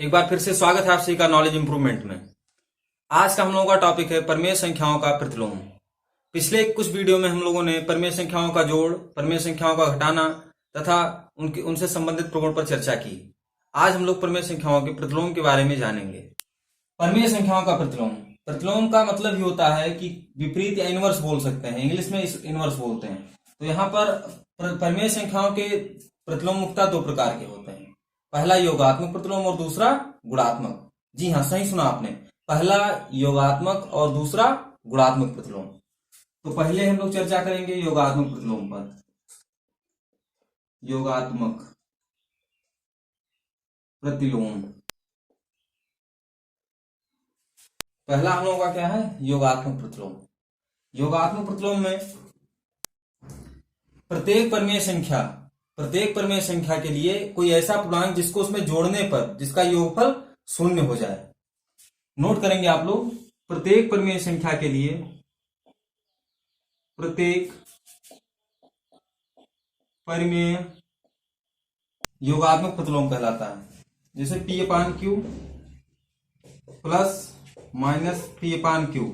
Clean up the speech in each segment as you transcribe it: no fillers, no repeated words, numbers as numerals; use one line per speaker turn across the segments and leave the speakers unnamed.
एक बार फिर से स्वागत है आप सभी का नॉलेज इंप्रूवमेंट में। आज का हम लोगों का टॉपिक है परमेय संख्याओं का प्रतिलोम। पिछले कुछ वीडियो में हम लोगों ने परमेय संख्याओं का जोड़, परमेय संख्याओं का घटाना तथा उनसे संबंधित प्रगुण पर चर्चा की। आज हम लोग परमेय संख्याओं के प्रतिलोम के बारे में जानेंगे। परमेय संख्याओं का प्रतिलोम, प्रतिलोम का मतलब ही होता है कि विपरीत या इनवर्स बोल सकते हैं, इंग्लिश में इनवर्स बोलते हैं। तो यहाँ पर परमेय संख्याओं के प्रतिलोम मुख्यतः दो प्रकार के होते हैं। पहला योगात्मक प्रतिलोम और दूसरा गुणात्मक। जी हाँ, सही सुना आपने, पहला योगात्मक और दूसरा गुणात्मक प्रतिलोम। तो पहले हम लोग चर्चा करेंगे योगात्मक प्रतिलोम पर। योगात्मक प्रतिलोम पहला हम लोगों का क्या है? योगात्मक प्रतिलोम। योगात्मक प्रतिलोम में प्रत्येक परमेय संख्या के लिए कोई ऐसा पूर्णांक जिसको उसमें जोड़ने पर जिसका योगफल शून्य हो जाए। नोट करेंगे आप लोग, प्रत्येक परमेय संख्या के लिए प्रत्येक परमेय योगात्मक प्रतिलोम कहलाता है। जैसे P/Q प्लस माइनस P/Q।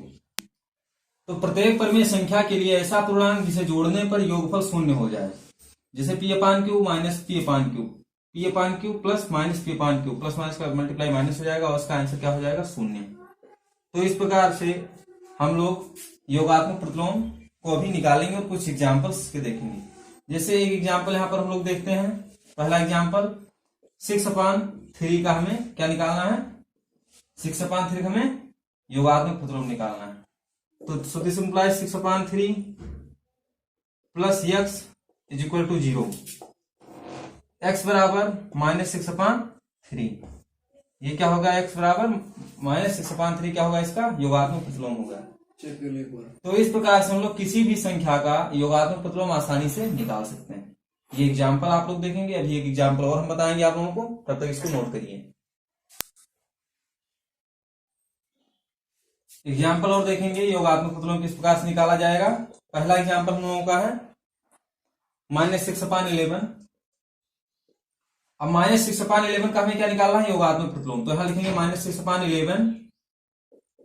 तो प्रत्येक परमेय संख्या के लिए ऐसा पूर्णांक जिसे जोड़ने पर योगफल शून्य हो जाए। जैसे P/Q minus P/Q, P/Q plus minus P/Q, plus minus का मल्टीप्लाई माइनस हो जाएगा और इसका आंसर क्या हो जाएगा? शून्य। तो इस प्रकार से हम लोग योगात्मक प्रतिलोम को अभी निकालेंगे और कुछ एग्जांपल्स के देखेंगे। जैसे एक एग्जांपल यहां पर हम लोग देखते हैं। पहला एग्जांपल 6/3 का हमें क्या निकालना है? 6/3 हमें योगात्मक प्रतिलोम निकालना है। तो this implies 6/3 plus x is equal to 0। x बराबर माइनस 6/3। ये क्या होगा? x बराबर माइनस 6/3 क्या होगा? इसका योगात्मक प्रतिलोम होगा। तो इस प्रकार से हम लोग किसी भी संख्या का योगात्मक प्रतिलोम आसानी से निकाल सकते हैं। ये एग्जाम्पल आप लोग देखेंगे। अभी एक एग्जाम्पल और हम बताएंगे आप लोगों को, तब तक इसको नोट करिए। एग्जाम्पल और देखेंगे योगात्मक प्रतिलोम किस प्रकार से निकाला जाएगा। पहला एग्जाम्पल हम लोगों का है माइनस 6/11। अब माइनस 6/11 का हमें क्या निकालना है? योगात्मक प्रतिलोम। तो यहां लिखेंगे minus 6/11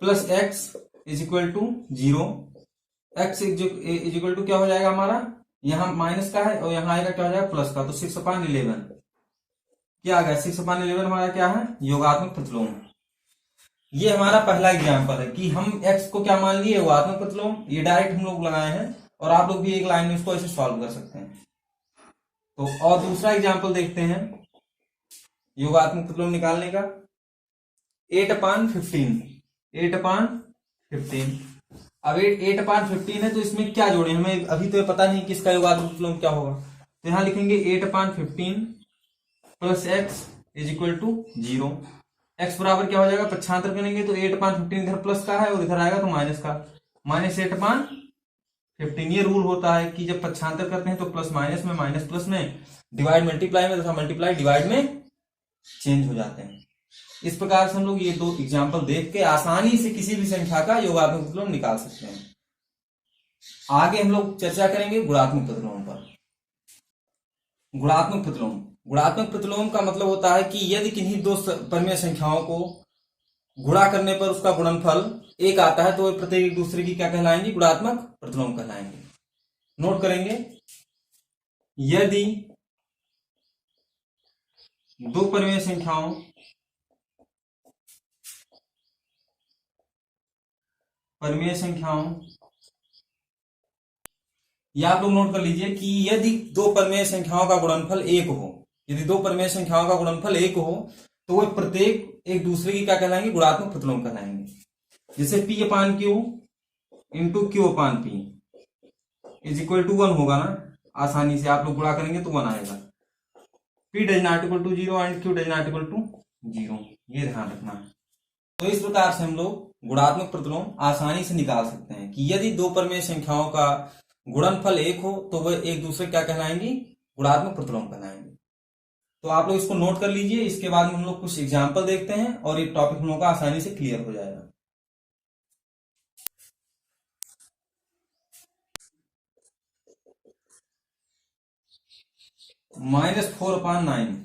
plus x is equal to 0। X is equal to क्या हो जाएगा हमारा? यहां माइनस का है और यहां आएगा क्या हो जाएगा? प्लस का। तो 6/11 क्या आ गया? 6/11 हमारा क्या है? योगात्मक प्रतिलोम। ये हमारा पहला एग्जाम्पल है कि हम x को क्या मान लिए? योगात्मक प्रतिलोम। ये डायरेक्ट हम लोग लगाए हैं और आप लोग भी एक लाइन में इसको ऐसे सॉल्व कर सकते हैं। तो और दूसरा एग्जाम्पल देखते हैं योगात्मक प्रतिलोम निकालने का। 8/15। 8/15। अब 8/15 है तो इसमें क्या जोड़े? हमें अभी तो पता नहीं कि इसका योगात्मक प्रतिलोम क्या होगा। तो यहां लिखेंगे 8/15 plus x is equal to 0। X बराबर क्या हो जाएगा? पक्षांतर करेंगे तो 8/15 इधर प्लस का है और इधर आएगा तो माइनस का। माइनस 8/15। ये रूल होता है कि जब पक्षांतर करते हैं तो प्लस माइनस में, माइनस प्लस में, डिवाइड मल्टीप्लाई में तथा मल्टीप्लाई डिवाइड में चेंज हो जाते हैं। इस प्रकार से हम लोग ये दो एग्जाम्पल देख के आसानी से किसी भी संख्या का योगात्मक प्रतिलोम निकाल सकते हैं। आगे हम लोग चर्चा करेंगे गुणात्मक प्रतिलोम पर। गुणात्मक प्रतिलोम, गुणात्मक प्रतिलोम का मतलब होता है कि यदि किन्हीं दो परमेय संख्याओं को गुणा करने पर उसका गुणनफल एक आता है तो वे प्रत्येक एक दूसरे की क्या कहलाएंगे? गुणात्मक प्रतिलोम कहलाएंगे। नोट करेंगे, यदि दो परमेय संख्याओं या आप लोग नोट कर लीजिए कि यदि दो परमेय संख्याओं का गुणनफल एक हो, यदि दो परमेय संख्याओं का गुणनफल एक हो तो वे प्रत्येक एक दूसरे की क्या कहलाएंगे? गुणात्मक प्रतिलोम कहलाएंगे। जैसे P/Q into Q/P is equal to 1 होगा ना। आसानी से आप लोग गुणा करेंगे तो 1 आएगा। P does not equal to 0 and Q does not equal to 0, ये ध्यान रखना है। तो इस प्रकार से हम लोग गुणात्मक प्रतिलोम आसानी से निकाल सकते हैं कि यदि दो परमेय संख्याओं का गुणनफल एक हो तो वह एक दूसरे क्या कहलाएंगी? गुणात्मक प्रतिलोम कहलाएंगे। तो आप लोग इसको नोट कर लीजिए। इसके बाद में हम लोग कुछ एग्जाम्पल देखते हैं और ये टॉपिक हम लोग का आसानी से क्लियर हो जाएगा। -4/9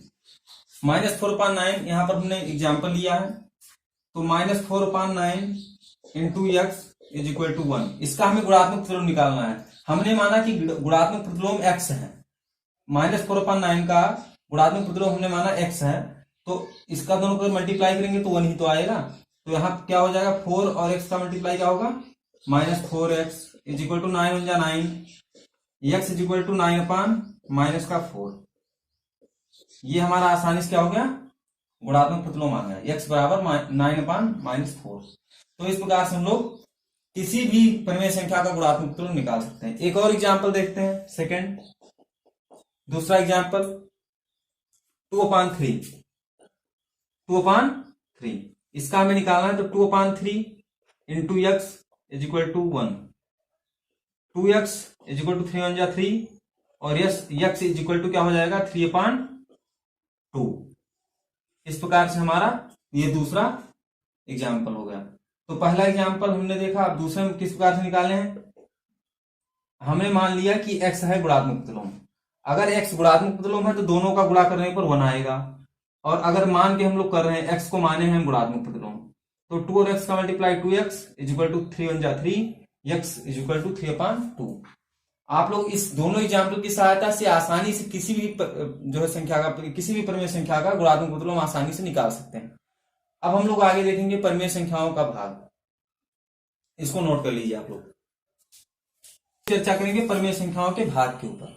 -4/9 यहाँ पर हमने एग्जाम्पल लिया है, तो -4/9 into x is equal to 1। इसका हमें गुणात्मक प्रतिलोम निकालना है। हमने माना कि गुणात्मक प्रतिलोम x है, -4/9 का गुणात्मक प्रतिलोम हमने माना x है, तो इसका दोनों को मल्टीप्लाई करेंगे तो 1 ही तो आएगा। तो यहाँ क्या हो जाएगा, 4 और x का मल्टीप्लाई क्या होगा, -4x is equal to 9 × 9, x is equal to 9/-4। ये हमारा आसानी से क्या हो गया, गुणात्मक प्रतिलोम आ गया, x बराबर 9/-4। तो इस प्रकार से हम लोग किसी भी परिमेय संख्या का गुणात्मक प्रतिलोम निकाल सकते हैं। एक और एग्जाम्पल देखते हैं, सेकंड, दूसरा एग्जाम्पल 2/3। 2/3 इसका हमें निकालना है, तो 2/3 into x is equal to 1, 2x is equal to 3 × 3 और x इज इक्वल टू क्या हो जाएगा, 3/2। इस प्रकार से हमारा ये दूसरा एग्जाम्पल हो गया। तो पहला एग्जाम्पल हमने देखा, अब दूसरे में किस प्रकार से निकाले हैं। हमने मान लिया कि x है गुणात्मक प्रतिलोम। अगर x गुणात्मक प्रतिलोम है तो दोनों का गुणा करने पर 1 आएगा, और अगर मान के हम लोग कर रहे हैं x को माने हैं गुणात्मक प्रतिलोम, तो 2 और x का multiply 2x is equal to 3 × 3, x is equal to 3/2। आप लोग इस दोनों एग्जाम्पल की सहायता से आसानी से किसी भी जो है संख्या का, किसी भी परिमेय संख्या का गुणात्मक प्रतिलोम आसानी से निकाल सकते हैं। अब हम लोग आगे देखेंगे परिमेय संख्याओं का भाग। इसको नोट कर लीजिए आप लोग। चर्चा करेंगे परिमेय संख्याओं के भाग के ऊपर।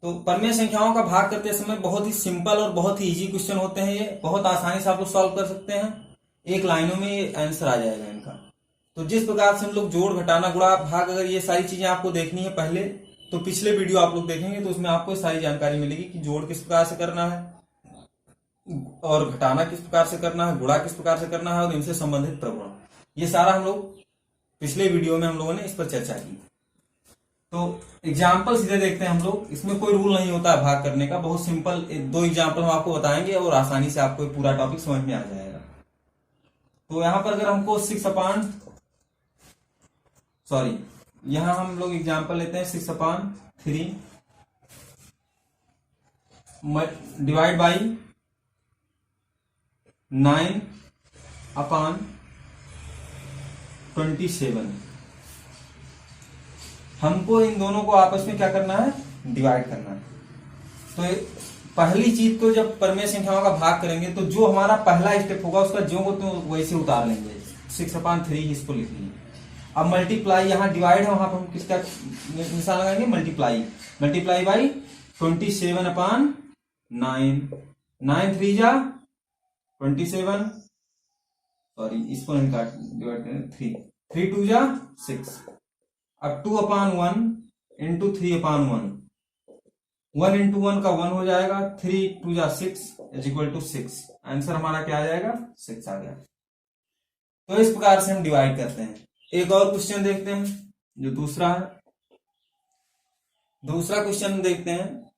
तो परिमेय संख्याओं का भाग करते समय बहुत ही सिंपल और बहुत ही इजी क्वेश्चन होते हैं, ये बहुत आसानी से आप लोग सॉल्व कर सकते हैं, एक लाइनों में ये आंसर आ जाएगा इनका। तो जिस प्रकार से हम लोग जोड़, घटाना, गुणा, भाग, अगर ये सारी चीजें आपको देखनी है पहले, तो पिछले वीडियो आप लोग देखेंगे तो उसमें आपको सारी जानकारी मिलेगी कि जोड़ किस प्रकार से करना है और घटाना किस प्रकार से करना है, गुणा किस प्रकार से करना है और इनसे संबंधित प्रगुण। ये सारा हम लोग पिछले वीडियो में हम लोगों ने इस पर चर्चा की। तो एग्जाम्पल सीधे देखते हैं हम लोग। इसमें कोई रूल नहीं होता है भाग करने का, बहुत सिंपल 2 एग्जाम्पल हम आपको बताएंगे और आसानी से आपको पूरा टॉपिक समझ में आ जाएगा। तो यहां पर अगर हमको यहां हम लोग एग्जाम्पल लेते हैं 6/3 डिवाइड बाई 9/27। हमको इन दोनों को आपस में क्या करना है, डिवाइड करना है। तो पहली चीज को जब परिमेय संख्याओं का भाग करेंगे तो जो हमारा पहला स्टेप होगा उसका जो को तो वैसे उतार लेंगे, 6/3 इसको लिख लीजिए। अब मल्टीप्लाई, यहाँ डिवाइड है वहां पर हम किसका निशान लगाएंगे, मल्टीप्लाई बाई 27/9, 9 3 जा 27, सॉरी इसको नहीं काट, डिवाइड करें 3 2 जा 6। अब 2/1 इंटू 3/1, 1 इंटू 1 का 1 हो जाएगा, 3 2 जा 6 इज इक्वल टू 6। आंसर हमारा क्या आ जाएगा, 6 आ गया। तो इस प्रकार से हम डिवाइड करते हैं। एक और क्वेश्चन देखते हैं जो दूसरा है। दूसरा क्वेश्चन देखते हैं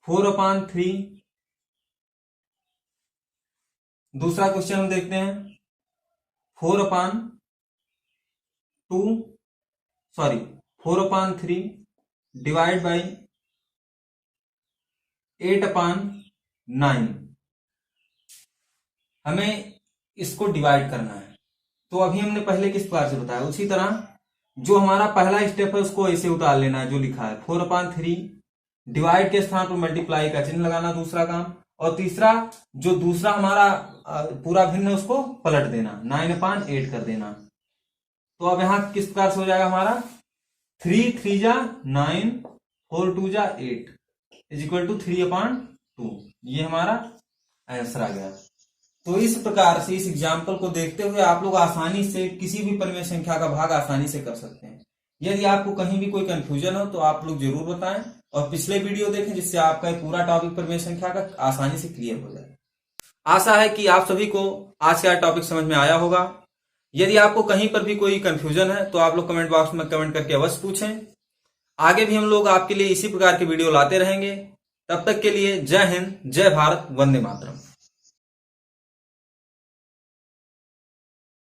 4/3। दूसरा क्वेश्चन हम देखते हैं 4/3 डिवाइड बाई 8/9। हमें इसको डिवाइड करना है। तो अभी हमने पहले किस प्रकार से बताया, उसी तरह जो हमारा पहला स्टेप है उसको ऐसे उतार लेना है जो लिखा है 4/3, डिवाइड के स्थान पर मल्टीप्लाई का चिन्ह लगाना, दूसरा काम। और तीसरा जो दूसरा हमारा पूरा भिन्न है उसको पलट देना, 9/8 कर देना। तो अब यहां किस प्रकार से हो जाएगा हमारा, 3 3 जा 9, 4 2 जा 8 इज इक्वल टू 3/2। ये हमारा आंसर आ गया। तो इस प्रकार से इस एग्जाम्पल को देखते हुए आप लोग आसानी से किसी भी परिमेय संख्या का भाग आसानी से कर सकते हैं। यदि आपको कहीं भी कोई कंफ्यूजन हो तो आप लोग जरूर बताएं और पिछले वीडियो देखें, जिससे आपका पूरा टॉपिक परिमेय संख्या का आसानी से क्लियर हो जाए। आशा है कि आप सभी को आज का टॉपिक समझ में आया होगा। यदि आपको कहीं पर भी कोई कंफ्यूजन है तो आप लोग कमेंट बॉक्स में कमेंट करके अवश्य पूछें। आगे भी हम लोग आपके लिए इसी प्रकार के वीडियो लाते रहेंगे। तब तक के लिए जय हिंद, जय भारत, वंदे मातरम।